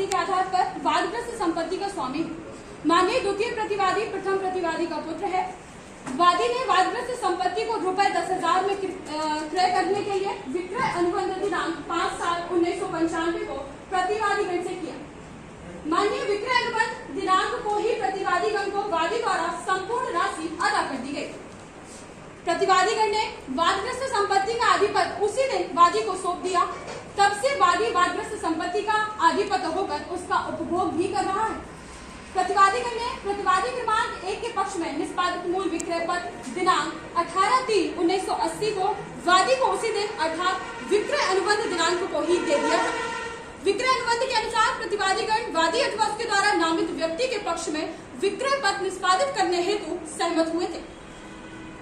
1980 के आधार पर वादग्रस्त संपत्ति का स्वामी है। माननीय द्वितीय प्रतिवादी प्रथम प्रतिवादी का पुत्र है। वादी ने वादग्रस्त संपत्ति को ₹10,000 में क्रय करने के लिए विक्रय अनुबंध दिनांक 5/7/1995 को प्रतिवादीगण से किया। माननीय विक्रय अनुबंध दिनांक को ही प्रतिवादीगण को वादी द्वारा संपूर्ण राशि अदा कर दी गई। प्रतिवादीगण ने वादग्रस्त संपत्ति का आधिपत्य उसी दिन वादी को सौंप दिया। तब से वादी वादग्रस्त संपत्ति का आधिपत्य होकर उसका उपभोग भी कर रहा है। प्रतिवादीगण ने प्रतिवादी क्रमांक 1 के पक्ष में निष्पादित मूल विक्रय पत्र दिनांक 18/3/1980 को वादी को उसी दिन अर्थात विक्रय अनुबंध दिनांक को ही दे दिया था। विक्रय अनुबंध के अनुसार प्रतिवादीगण वादी अथवा उसके द्वारा नामित व्यक्ति के पक्ष में विक्रय पत्र निष्पादित करने हेतु सहमत हुए थे।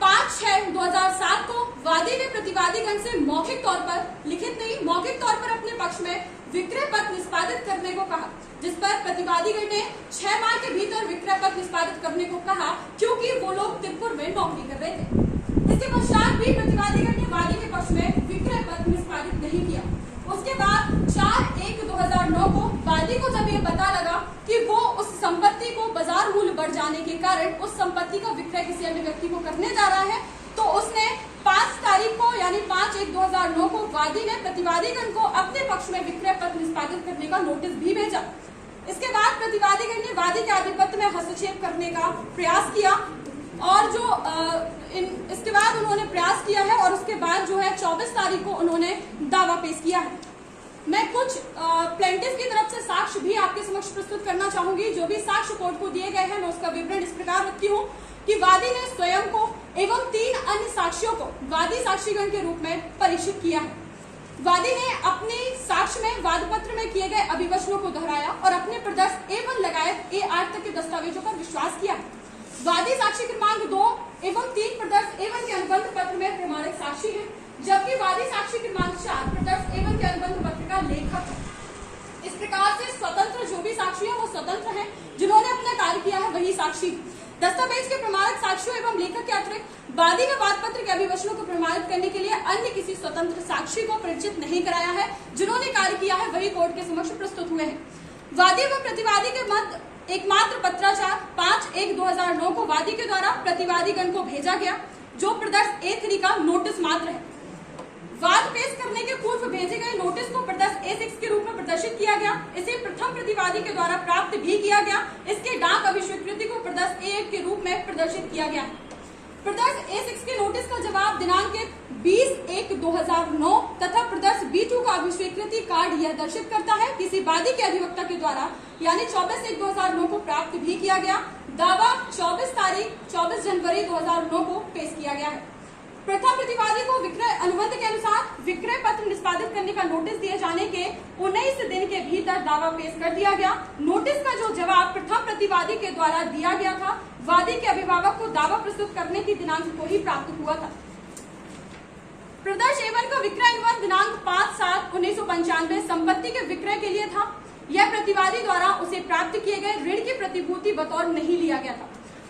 5/6/2007 को वादी ने प्रतिवादीगण से मौखिक तौर पर लिखित नहीं मौखिक तौर पर अपने पक्ष में विक्रय पत्र निष्पादित करने को कहा, जिस पर प्रतिवादीगण ने 6 माह के भीतर विक्रय पत्र निष्पादित करने को कहा, क्योंकि वो लोग तिरपुर में नौकरी कर रहे थे। इसके पश्चात भी प्रतिवादीगण ने वादी के पक्ष में विक्रय पत्र निष्पादित नहीं किया। उसके बाद 4/1/2009 को वादी को जब ये पता लगा कि वो उस संपत्ति को बाजार मूल्य बढ़ जाने के कारण उस संपत्ति का विक्रय किसी अन्य व्यक्ति को करने जा रहा है, तो उसने 5 तारीख को यानी 5/1/2009 को वादी ने प्रतिवादीगण को अपने पक्ष में विक्रय पत्र निष्पादित करने का नोटिस भी भेजा। इसके बाद प्रतिवादीगण ने वादी के आधिपत्य में हस्तक्षेप करने का प्रयास किया और इसके बाद उन्होंने प्रयास किया है और उसके बाद जो है 24 तारीख को उन्होंने दावा पेश किया है। मैं कुछ प्लेंटिफ की तरफ से साक्ष्य भी आपके समक्ष प्रस्तुत करना चाहूंगी। जो भी साक्ष्य कोर्ट को दिए गए हैं मैं उसका विवरण इस प्रकार रखती हूँ कि वादी ने स्वयं को एवं 3 अन्य साक्षियों को वादी साक्षीगण के रूप में परीक्षित किया है। वादी ने अपने साक्ष्य में वादपत्र में किए गए अभिवचनों को दोहराया और अपने प्रदर्शन A1 लगायत A8 तक के दस्तावेजों पर विश्वास किया है। वादी साक्षी क्रमांक 2 एवं 3 प्रदर्शन A1 के अनुबंध पत्र में प्रमाणिक साक्षी है, जबकि वादी साक्षी क्रमांक 4 प्रदर्शन A1 के अनुबंध पत्र का लेखक है। इस प्रकार से स्वतंत्र जो भी साक्षी है वो स्वतंत्र है, जिन्होंने अपना कार्य किया है वही साक्षी। दस्तावेज के प्रमाणिक साक्षियों एवं लेखक के अतिरिक्त वादी ने वादपत्र के अभिवचनों को प्रमाणित करने के लिए अन्य किसी स्वतंत्र साक्षी को परिचित नहीं कराया है। जिन्होंने कार्य किया है वही कोर्ट के समक्ष प्रस्तुत हुए हैं। वादी व प्रतिवादी के मध्य एकमात्र पत्राचार 5/1/2009 को वादी के द्वारा प्रतिवादीगण को भेजा गया, जो प्रदर्शन A3 का नोटिस मात्र है। वाद पेश करने के पूर्व भेजे गए नोटिस को प्रदर्शन A6 के रूप में प्रदर्शित किया गया। इसे प्रथम प्रतिवादी के द्वारा प्राप्त भी किया गया। इसके डाक अभिस्वीकृति को प्रदर्शन A1 के रूप में प्रदर्शित किया गया है। प्रदर्शन A6 के नोटिस का जवाब दिनांक 20/1/2009 तथा प्रदर्शन B2 का अभिस्वीकृति कार्ड यह दर्शित करता है किसी वादी के अधिवक्ता के द्वारा यानी 24/1/2009 को प्राप्त भी किया गया। दावा 24 जनवरी 2009 को पेश किया गया है। प्रथम प्रतिवादी को विक्रय अनुबंध के अनुसार विक्रय पत्र निष्पादित करने का नोटिस दिए जाने के 19 दिन के भीतर दावा पेश कर दिया गया। नोटिस का जो जवाब प्रथम प्रतिवादी के द्वारा दिया गया था, वादी के अभिभावक को दावा प्रस्तुत करने की दिनांक को ही प्राप्त हुआ था। प्रदर्शन A1 का विक्रय अनुबंध दिनांक 5/7/1995 संपत्ति के विक्रय के लिए था। यह प्रतिवादी द्वारा उसे प्राप्त किए गए ऋण की प्रतिभूति बतौर नहीं लिया गया था।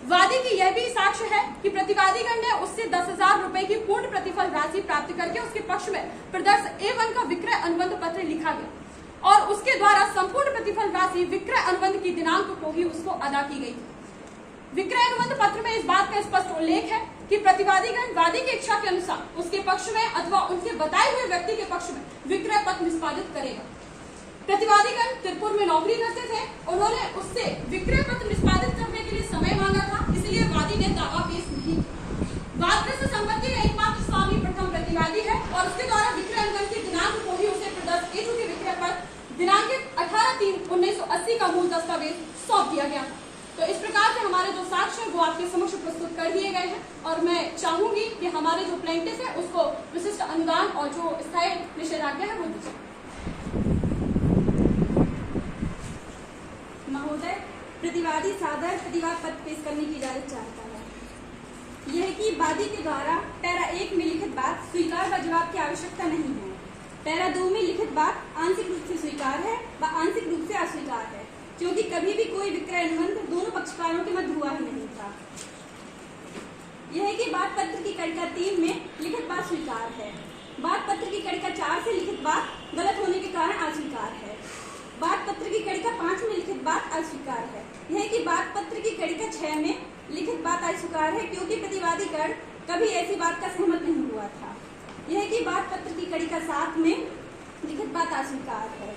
वादी की यह भी साक्ष्य है कि प्रतिवादीगण ने उससे 10,000 रुपए की पूर्ण प्रतिफल राशि प्राप्त करके उसके पक्ष में प्रदर्शन A1 का विक्रय अनुबंध पत्र लिखा गया और उसके द्वारा संपूर्ण प्रतिफल राशि विक्रय अनुबंध की दिनांक को ही उसको अदा की गई। विक्रय अनुबंध पत्र में इस बात का स्पष्ट उल्लेख है कि प्रतिवादीगण वादी की इच्छा के अनुसार उसके पक्ष में अथवा उनके बताए हुए व्यक्ति के पक्ष में विक्रय पत्र निष्पादित करेगा। प्रतिवादीगण तिरपुर में नौकरी करते थे। उन्होंने उससे विक्रय पत्र निष्पादित करने के लिए समय मांगा था, इसलिए वादी ने दावा पेश नहीं किया। वादग्रस्त संपत्ति का एकमात्र स्वामी प्रथम प्रतिवादी है और उसके द्वारा विक्रय अनुबंध की दिनांक को ही उसे प्रदर्शन A2 के विक्रय पत्र दिनांक 18/3/1980 का मूल दस्तावेज सौंप दिया गया। तो इस प्रकार से हमारे जो साक्ष्य है वो आपके समक्ष प्रस्तुत कर दिए गए हैं और मैं चाहूंगी कि हमारे जो प्लेंटिफ है उसको विशिष्ट अनुदान और जो स्थायी निषेधाज्ञा है वो दीजिए। महोदय, प्रतिवादी सादर प्रतिवाद पत्र पेश करने की इजाजत चाहता है। यह कि वादी के द्वारा पैरा 1 में लिखित बात स्वीकार व जवाब की आवश्यकता नहीं है। पैरा 2 में लिखित बात आंशिक रूप से स्वीकार है व आंशिक रूप से अस्वीकार है, क्योंकि कभी भी कोई विक्रय अनुबंध दोनों पक्षकारों के मध्य हुआ ही नहीं था। यह है कि बात पत्र की कड़िका 3 में लिखित बात स्वीकार है। बात पत्र की कड़िका 4 से लिखित बात गलत होने के कारण अस्वीकार है। बात पत्र की कड़ी का 5 में लिखित बात अस्वीकार है। यह कि बात पत्र की कड़ी का 6 में लिखित बात अस्वीकार है क्योंकि प्रतिवादी गण कभी ऐसी बात का सहमत नहीं हुआ था। यह कि बात पत्र की कड़ी का 7 में लिखित बात अस्वीकार है।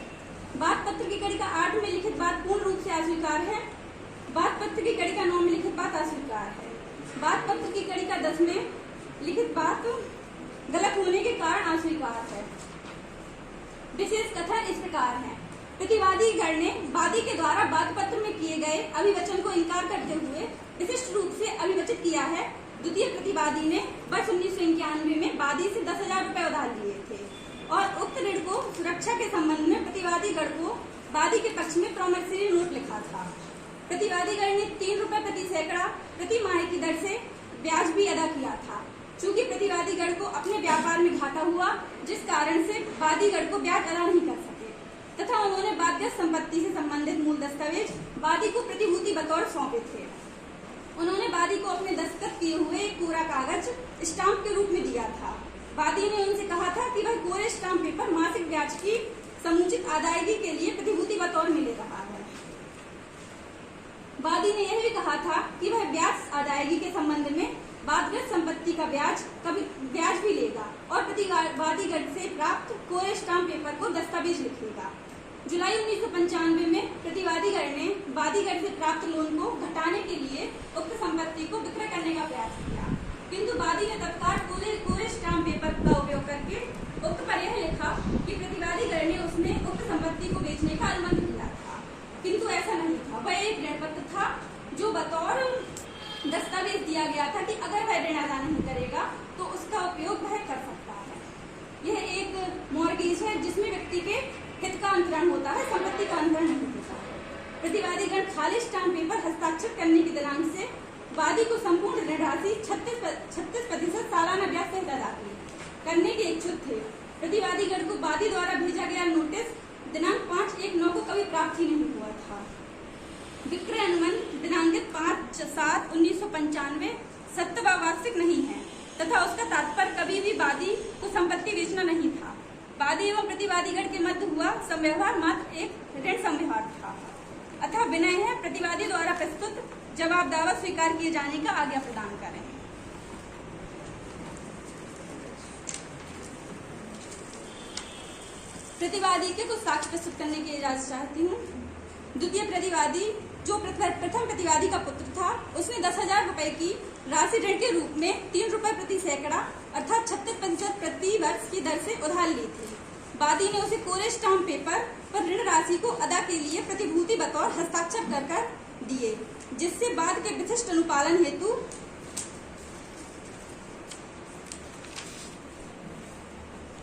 बात पत्र की कड़ी का 8 में लिखित बात पूर्ण रूप से अस्वीकार है। बात पत्र की कड़ी का 9 में लिखित बात अस्वीकार है। बात पत्र की कड़ी का 10 में लिखित बात गलत होने के कारण अस्वीकार है। विशेष कथन इस प्रकार है। प्रतिवादी गण ने वादी के द्वारा बात पत्र में किए गए अभिवचन को इनकार करते हुए विशिष्ट रूप से अभिवचित किया है। द्वितीय प्रतिवादी ने वर्ष 1991 में वादी से 10,000 रुपए उधार लिए थे और उक्त ऋण को सुरक्षा के संबंध में प्रतिवादी गण को वादी के पक्ष में प्रॉमिसरी नोट लिखा था। प्रतिवादी गण ने 3 रुपए प्रति सैकड़ा प्रति माह की दर से ब्याज भी अदा किया था। चूंकि प्रतिवादी गण को अपने व्यापार में घाटा हुआ, जिस कारण से वादी गण को ब्याज अदा नहीं कर सके तथा उन्होंने बाध्यस्थ संपत्ति से संबंधित मूल दस्तावेज वादी को प्रतिभूति बतौर सौंपे थे। उन्होंने वादी को अपने दस्तखत किए हुए एक कोरा कागज स्टाम्प के रूप में दिया था। वादी ने उनसे कहा था कि वह कोरे स्टाम्प पेपर मासिक ब्याज की समुचित अदायगी के लिए प्रतिभूति बतौर में ले रहा है। वादी ने यह भी कहा था कि वह ब्याज अदायगी के संबंध में बाध्यस्थ संपत्ति का ब्याज भी लेगा और प्रतिवादी गण से प्राप्त कोरे स्टाम्प पेपर को दस्तावेज लिखेगा। जुलाई 1995 में प्रतिवादी गण ने वादी गण से प्राप्त लोन को घटाने के लिए उक्त संपत्ति को विक्रय करने का प्रयास किया, किंतु वादी ने तत्काल कोरे स्टाम्प पेपर का उपयोग करके उक्त पर यह लिखा कि प्रतिवादी गण ने उसने उक्त संपत्ति को बेचने का अनुमति दिया था, किंतु ऐसा नहीं था। वह एक ऋण पत्र था जो बतौर दस्तावेज दिया गया था कि अगर वह ऋण अदा नहीं करेगा तो उसका उपयोग वह कर सकता है। यह एक मॉर्गेज है जिसमें व्यक्ति के हित का अंतरण होता है, संपत्ति का अंतरण नहीं होता है। प्रतिवादी गण खाली स्टाम्प पेपर हस्ताक्षर करने के दिनांक से वादी को संपूर्ण ऋण राशि 36% सालाना ब्याज सहित अदा करने के इच्छुक थे। प्रतिवादी गण को वादी द्वारा भेजा गया नोटिस दिनांक 5/1/9 को कभी प्राप्त ही नहीं हुआ था। विक्रय अनुबंध दिनांकित 5/7/1995 सत्य व वास्तविक नहीं है तथा उसका तात्पर्य कभी भी वादी को संपत्ति बेचना नहीं था। वादी एवं प्रतिवादीगण के मध्य हुआ संव्यवहार मात्र एक ऋण संव्यवहार था। अतः विनय है प्रतिवादी द्वारा प्रस्तुत जवाब दावा स्वीकार किए जाने का आज्ञा प्रदान करें। प्रतिवादी के कुछ साक्ष्य प्रस्तुत करने की इजाजत चाहती हूँ। द्वितीय प्रतिवादी जो प्रथम प्रतिवादी का पुत्र था, उसने 10,000 रुपए की राशि ऋण के रूप में 3 रुपए प्रति सैकड़ा अर्थात 36% प्रति वर्ष की दर से उधार ली थी। वादी ने उसे कोरे स्टाम्प पेपर पर ऋण राशि को अदा के लिए प्रतिभूति बतौर हस्ताक्षर कर दिए, जिससे बाद के विशिष्ट अनुपालन हेतु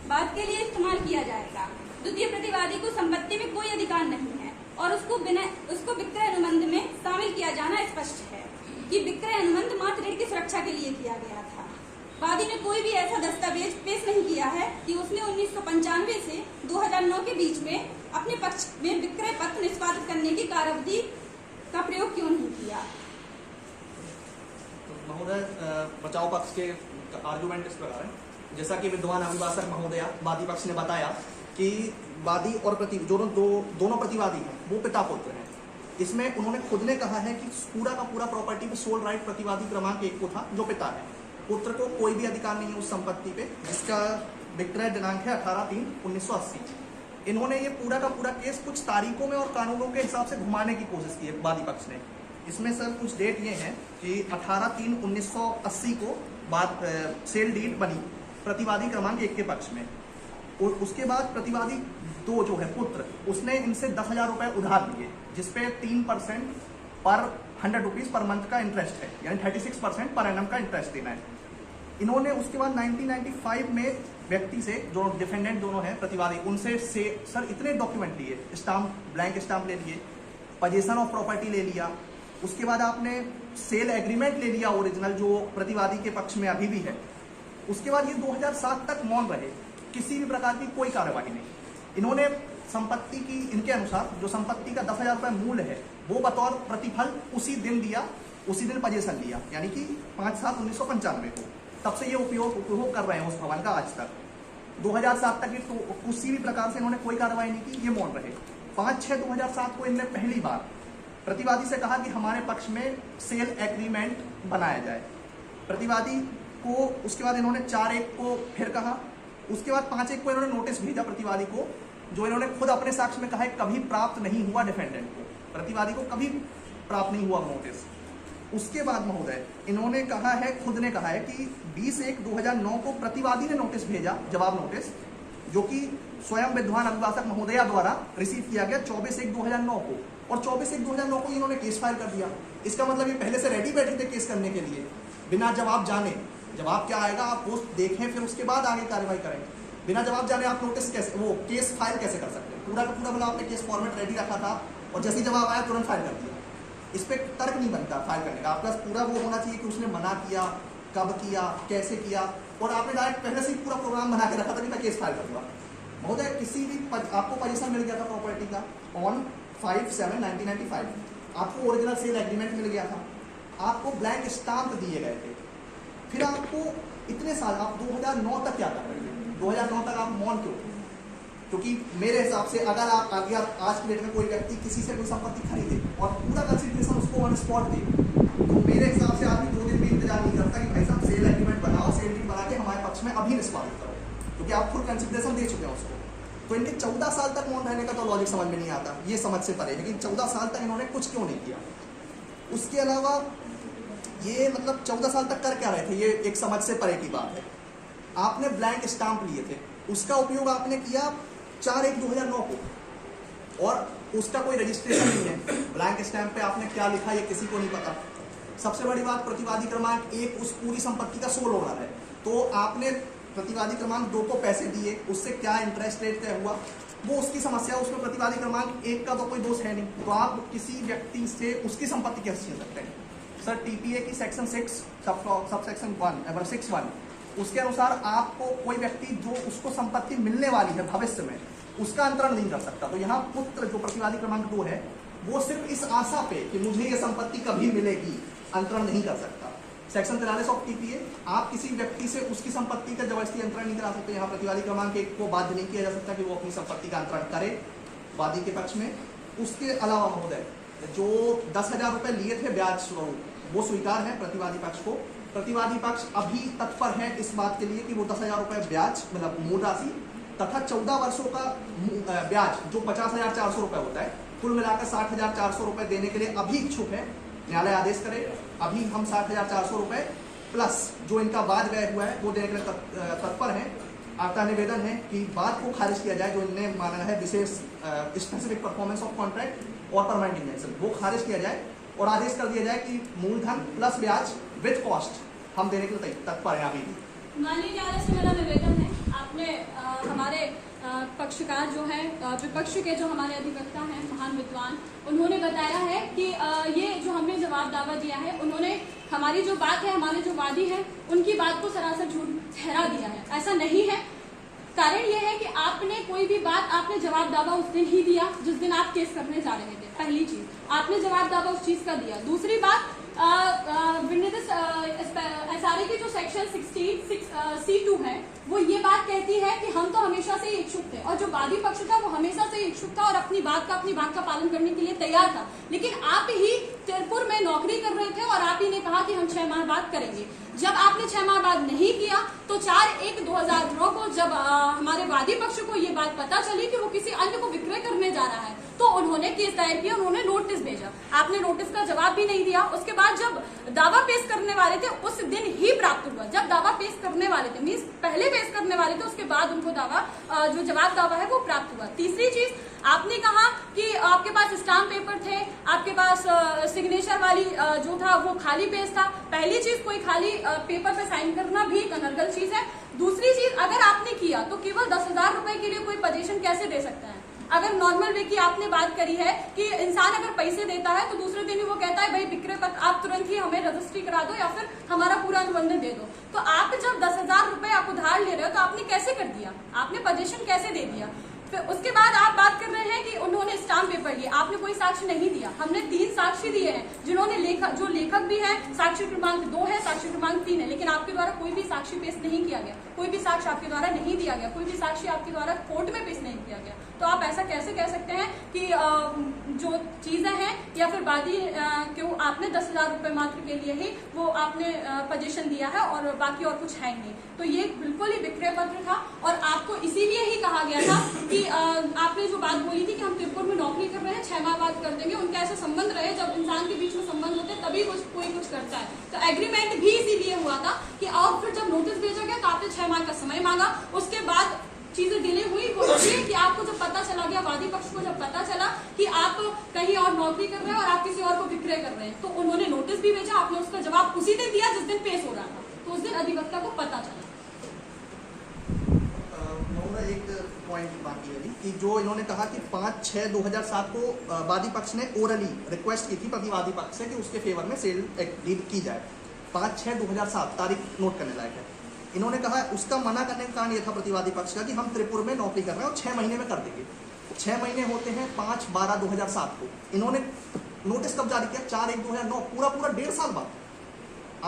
बाद के लिए इस्तेमाल किया जाएगा। द्वितीय प्रतिवादी को संपत्ति में कोई अधिकार नहीं है और उसको विक्रय अनुबंध में शामिल किया जाना स्पष्ट है कि विक्रय अनुबंध मात्र ऋण की सुरक्षा के लिए किया गया था। वादी ने कोई भी ऐसा दस्तावेज पेश नहीं किया है कि उसने 1995 से 2009 के बीच में अपने पक्ष में विक्रय पत्र निष्पादित करने की कालावधि का प्रयोग क्यों नहीं किया। महोदय, बचाव पक्ष के आर्गुमेंट इस प्रकार है, जैसा कि विद्वान अभिभाषक महोदया वादी पक्ष ने बताया कि वादी और दोनों प्रतिवादी हैं वो पिता पुत्र हैं। इसमें उन्होंने खुद ने कहा है कि पूरा का पूरा प्रॉपर्टी पे सोल राइट प्रतिवादी क्रमांक 1 को था, जो पिता है। पुत्र को कोई भी अधिकार नहीं है उस संपत्ति पे, जिसका विक्रय दिनांक है 18/3/1980। इन्होंने ये पूरा का पूरा केस कुछ तारीखों में और कानूनों के हिसाब से घुमाने की कोशिश की है वादी पक्ष ने। इसमें सर कुछ डेट ये है कि 18/3/1980 को सेल डीड बनी प्रतिवादी क्रमांक 1 के पक्ष में, और उसके बाद प्रतिवादी 2 जो है पुत्र, उसने इनसे 10,000 रुपए उधार लिए, जिसपे 3% पर 100 रुपीज पर मंथ का इंटरेस्ट है, यानी 36% पर एनम का इंटरेस्ट देना है। इन्होंने उसके बाद 1995 में व्यक्ति से, जो डिफेंडेंट दोनों हैं प्रतिवादी, उनसे सर इतने डॉक्यूमेंट लिए, स्टाम्प, ब्लैंक स्टाम्प ले लिए, पोजीशन ऑफ प्रॉपर्टी ले लिया, उसके बाद आपने सेल एग्रीमेंट ले लिया ओरिजिनल, जो प्रतिवादी के पक्ष में अभी भी है। उसके बाद ये 2007 तक मौन रहे, किसी भी प्रकार की कोई कार्यवाही नहीं। इन्होंने संपत्ति की, इनके अनुसार जो संपत्ति का 10,000 रुपए मूल्य है वो बतौर प्रतिफल उसी दिन दिया, उसी दिन पोजीशन लिया, यानी कि 5/7/1995 को। तब से ये उपयोग कर रहे हैं उस भवन का आज तक। 2007 तक तो किसी भी प्रकार से इन्होंने कोई कार्रवाई नहीं की, ये मौन रहे। 5/6/2007 को इनने पहली बार प्रतिवादी से कहा कि हमारे पक्ष में सेल एग्रीमेंट बनाया जाए। प्रतिवादी को उसके बाद इन्होंने 4/1 को फिर कहा, उसके बाद 5/1 को इन्होंने नोटिस भेजा प्रतिवादी को, जो इन्होंने खुद अपने साक्ष्य में कहा है कभी प्राप्त नहीं हुआ डिफेंडेंट को, प्रतिवादी को कभी प्राप्त नहीं हुआ नोटिस। उसके बाद महोदय इन्होंने कहा है, खुद ने कहा है कि 20/1/2009 को प्रतिवादी ने नोटिस भेजा, जवाब नोटिस, जो कि स्वयं विद्वान अभिभाषक महोदया द्वारा रिसीव किया गया 24/1/2009 को, और 24/1/2009 को इन्होंने केस फाइल कर दिया। इसका मतलब ये पहले से रेडी बैठे थे केस करने के लिए, बिना जवाब जाने। जवाब क्या आएगा आप वो देखें, फिर उसके बाद आगे कार्रवाई करें। बिना जवाब जाने आप नोटिस कैसे, वो केस फाइल कैसे कर सकते हैं? पूरा का पूरा मतलब आपने केस फॉर्मेट रेडी रखा था और जैसे ही जवाब आया तुरंत फाइल कर दिया। इस पर तर्क नहीं बनता फाइल करने का। आपके पास पूरा वो होना चाहिए कि उसने मना किया, कब किया, कैसे किया, और आपने डायरेक्ट पहले से ही पूरा प्रोग्राम बना के रखा था कि मैं केस फाइल करूँगा। महोदय किसी भी आपको पोजीशन मिल गया था प्रॉपर्टी का ऑन 5/7/1995, आपको ओरिजिनल सेल एग्रीमेंट मिल गया था, आपको ब्लैंक स्टाम्प दिए गए थे, फिर आपको इतने साल, आप 2009 तक क्या कर रहे थे? 2009 तक आप मौन क्यों थे? क्योंकि मेरे हिसाब से अगर आप आगे आज की डेट में कोई व्यक्ति किसी से कोई संपत्ति खरीदे और पूरा कंसिडरेशन उसको ऑन स्पॉट दे, तो मेरे हिसाब से आदमी 2 दिन भी इंतजार नहीं करता कि भाई साहब सेल एग्रीमेंट बनाओ, सेल डीड बना के हमारे पक्ष में अभी निष्पादित करो, क्योंकि आप फुल कंसिडरेशन दे चुके हैं उसको। तो इनके 14 साल तक मौन रहने का तो लॉजिक समझ में नहीं आता, ये समझ से परे, लेकिन 14 साल तक इन्होंने कुछ क्यों नहीं किया? उसके अलावा ये मतलब 14 साल तक कर क्या रहे थे, ये एक समझ से परे की बात है। आपने ब्लैंक स्टाम्प लिए थे, उसका उपयोग आपने किया 4/1/2009 को, और उसका कोई रजिस्ट्रेशन नहीं है। ब्लैंक स्टैम्प पे आपने क्या लिखा ये किसी को नहीं पता। सबसे बड़ी बात, प्रतिवादी क्रमांक 1 उस पूरी संपत्ति का सोल ओनर है, तो आपने प्रतिवादी क्रमांक 2 को पैसे दिए, उससे क्या इंटरेस्ट रेट तय हुआ वो उसकी समस्या, उसमें प्रतिवादी क्रमांक 1 का तो कोई दोष है नहीं, तो आप किसी व्यक्ति से उसकी संपत्ति कैसे छीन सकते हैं? सर टीपीए की सेक्शन 6 सबसेक्शन 1 उसके अनुसार आपको कोई व्यक्ति जो उसको संपत्ति मिलने वाली है भविष्य में, उसका अंतरण नहीं कर सकता। तो यहाँ पुत्र जो प्रतिवादी क्रमांक 2 है, वो सिर्फ इस आशा पे कि मुझे ये संपत्ति कभी मिलेगी अंतरण नहीं कर सकता। सेक्शन 43 ऑफ टीपीए, आप किसी व्यक्ति से उसकी संपत्ति का जबरदस्ती अंतरण नहीं करा सकते। यहाँ प्रतिवादी क्रमांक 1 को बाध्य नहीं किया जा सकता कि वो अपनी संपत्ति का अंतरण करे वादी के पक्ष में। उसके अलावा महोदय जो 10,000 रुपए लिए थे ब्याज स्वरूप, वो स्वीकार है प्रतिवादी पक्ष को। प्रतिवादी पक्ष अभी तत्पर है इस बात के लिए कि वो 10,000 रुपए ब्याज मतलब मूल राशि तथा 14 वर्षों का ब्याज जो 50,400 रुपए होता है, कुल मिलाकर 60,400 रुपए देने के लिए अभी इच्छुक है। न्यायालय आदेश करे, अभी हम 60,400 रुपए प्लस जो इनका वाद व्यय हुआ है वो देने के लिए तत्पर है। आपका निवेदन है कि बात को खारिज किया जाए, जो इन्होंने माना है विशेष स्पेसिफिक परफॉर्मेंस ऑफ कॉन्ट्रैक्ट और परमानेंट इंजेक्शन, वो खारिज किया जाए और आदेश कर दिया जाए कि मूलधन प्लस ब्याज विद कॉस्ट हम देने के लिए तत्पर हैं। अभी माननीय न्यायालय से मेरा निवेदन है, आपने हमारे पक्षकार जो है, विपक्ष के जो हमारे अधिवक्ता हैं महान विद्वान, उन्होंने बताया है कि ये जो हमने जवाब दावा दिया है, उन्होंने हमारी जो बात है, हमारे जो वादी हैं, उनकी बात को सरासर झूठ ठहरा दिया है। ऐसा नहीं है। कारण ये है कि आपने कोई भी बात, आपने जवाब दावा उस दिन ही दिया जिस दिन आप केस करने जा रहे थे। पहली चीज, आपने जवाब दावा उस चीज का दिया। दूसरी बात, SRA की जो सेक्शन 16(6)(C)(2) है, वो ये बात कहती है कि हम तो हमेशा से ही इच्छुक थे, और जो वादी पक्ष था वो हमेशा से ही इच्छुक था और अपनी बात का पालन करने के लिए तैयार था। लेकिन आप ही तिरपुर में नौकरी कर रहे थे और आप ही ने कहा कि हम 6 माह बाद करेंगे। जब आपने 6 माह बाद नहीं किया तो 4/1/2009 को जब हमारे वादी पक्ष को ये बात पता चली कि वो किसी अन्य को विक्रय करने जा रहा है, तो उन्होंने केस दायर किया, उन्होंने नोटिस भेजा। आपने नोटिस का जवाब भी नहीं दिया। उसके बाद जब दावा पेश करने वाले थे उस दिन ही प्राप्त हुआ। जब दावा पेश करने वाले थे, मीन्स पहले पेश करने वाले थे, उसके बाद उनको दावा जो जवाब दावा है वो प्राप्त हुआ। तीसरी चीज, आपने कहा कि आपके पास स्टाम्प पेपर थे, आपके पास सिग्नेचर वाली जो था वो खाली पेज था। पहली चीज, कोई खाली पेपर पे साइन करना भी एक अनर्गल चीज है। दूसरी चीज, अगर आपने किया तो केवल 10,000 रुपए के लिए कोई पोजीशन कैसे दे सकता है? अगर नॉर्मल वे की आपने बात करी है कि इंसान अगर पैसे देता है तो दूसरे दिन ही वो कहता है भाई विक्रय पत्र आप तुरंत ही हमें रजिस्ट्री करा दो या फिर हमारा पूरा अनुबंध दे दो। तो आप जब 10,000 रुपए आप उधार ले रहे हो तो आपने कैसे कर दिया? आपने पोजीशन कैसे दे दिया? फिर उसके बाद आप बात कर रहे हैं कि उन्होंने स्टाम्प पेपर लिए, आपने कोई साक्ष्य नहीं दिया। हमने 3 साक्ष्य दिए हैं जिन्होंने जो लेखक भी है, साक्ष्य क्रमांक 2 है, साक्ष्य क्रमांक 3 है, लेकिन आपके द्वारा कोई भी साक्ष्य पेश नहीं किया गया, कोई भी साक्ष्य आपके द्वारा नहीं दिया गया, कोई भी साक्ष्य आपके द्वारा कोर्ट में पेश नहीं किया गया। तो आप ऐसा कैसे कह सकते हैं कि जो चीजें हैं या फिर वादी क्यों आपने 10,000 रुपए मात्र के लिए ही वो आपने पोजीशन दिया है और बाकी और कुछ है नहीं। तो ये बिल्कुल ही विक्रय पत्र था और आपको इसीलिए ही कहा गया था कि आपने जो बात बोली थी कि हम तिरुपुर में नौकरी कर रहे हैं, 6 माह बाद कर देंगे, उनके ऐसे संबंध रहे, जब इंसान के बीच में संबंध होते हैं तभी कोई कुछ करता है। तो एग्रीमेंट भी इसीलिए हुआ था कि और फिर जब नोटिस भेजा गया तो आपने 6 माह का समय मांगा, उसके बाद चीजें डिले हुई। वो इसलिए कि आपको जब पता चला गया, वादी पक्ष को जब पता चला कि आप कहीं और नौकरी कर रहे हैं और आप किसी और को विक्रय कर रहे हैं, तो उन्होंने नोटिस भी भेजा, आपने उसका जवाब उसी दिन दिया जिस दिन पेश हो रहा था। तो उस दिन अधिवक्ता को पता चला। एक पॉइंट बाकी है कि जो इन्होंने कहा कि 5/6/2007 को वादी पक्ष ने ओरली रिक्वेस्ट की थी प्रतिवादी पक्ष से कि उसके फेवर में सेल डीड की जाए। 5/6/2007 तारीख नोट करने लायक है। इन्होंने कहा उसका मना करने का कारण यह था प्रतिवादी पक्ष का कि हम त्रिपुर में नौकरी कर रहे हैं और 6 महीने में कर देंगे। 6 महीने होते हैं 5/12/2007 को। इन्होंने नोटिस कब जारी किया? 4/1/2009, पूरा 1.5 साल बाद।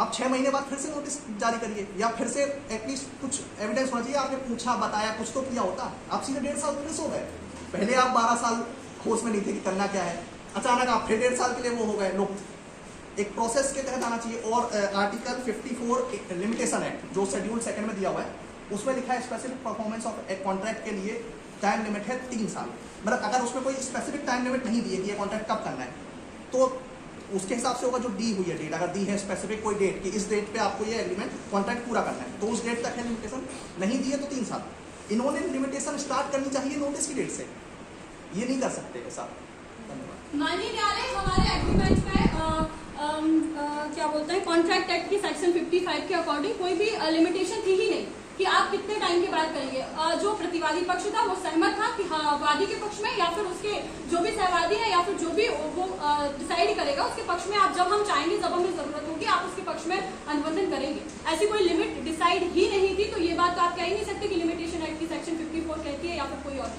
आप 6 महीने बाद फिर से नोटिस जारी करिए, या फिर से एटलीस्ट कुछ एविडेंस होना चाहिए, आपने पूछा बताया कुछ तो किया होता। आप सीधे 1.5 साल फिर से हो गए। पहले आप 12 साल होश में नहीं थे कि करना क्या है, अचानक आप फिर 1.5 साल के लिए वो हो गए। लोग एक प्रोसेस के तहत आना चाहिए। और आर्टिकल 54 लिमिटेशन एक्ट जो शेड्यूल 2 में दिया हुआ है, उसमें लिखा है specific performance of a contract के लिए टाइम लिमिट है 3 साल। मतलब अगर उसमें कोई स्पेसिफिक टाइम लिमिट नहीं दी है कि ये कॉन्ट्रैक्ट कब करना है, तो उसके हिसाब से होगा जो दी हुई है डेट। अगर दी है स्पेसिफिक कोई डेट कि इस डेट पे आपको ये एग्रीमेंट कॉन्ट्रैक्ट पूरा करना है, तो उस डेट तक है लिमिटेशन। नहीं दी है तो 3 साल। इन्होंने लिमिटेशन स्टार्ट करनी चाहिए नोटिस की डेट से, ये नहीं कर सकते ऐसा। माननीय न्यायालय, हमारे एग्रीमेंट में क्या बोलते हैं, कॉन्ट्रैक्ट एक्ट की सेक्शन 55 के अकॉर्डिंग कोई भी लिमिटेशन थी ही नहीं कि आप कितने टाइम के बाद करेंगे। जो प्रतिवादी पक्ष था वो सहमत था कि हाँ, वादी के पक्ष में या फिर उसके जो भी सहवादी है या फिर जो भी वो डिसाइड करेगा उसके पक्ष में आप जब हम चाहेंगे, जब हमें जरूरत होगी, आप उसके पक्ष में अनुबंधन करेंगे। ऐसी कोई लिमिट डिसाइड ही नहीं थी। तो ये बात तो आप कह ही नहीं सकते कि लिमिटेशन एक्ट की सेक्शन 54 कहती है या फिर कोई और।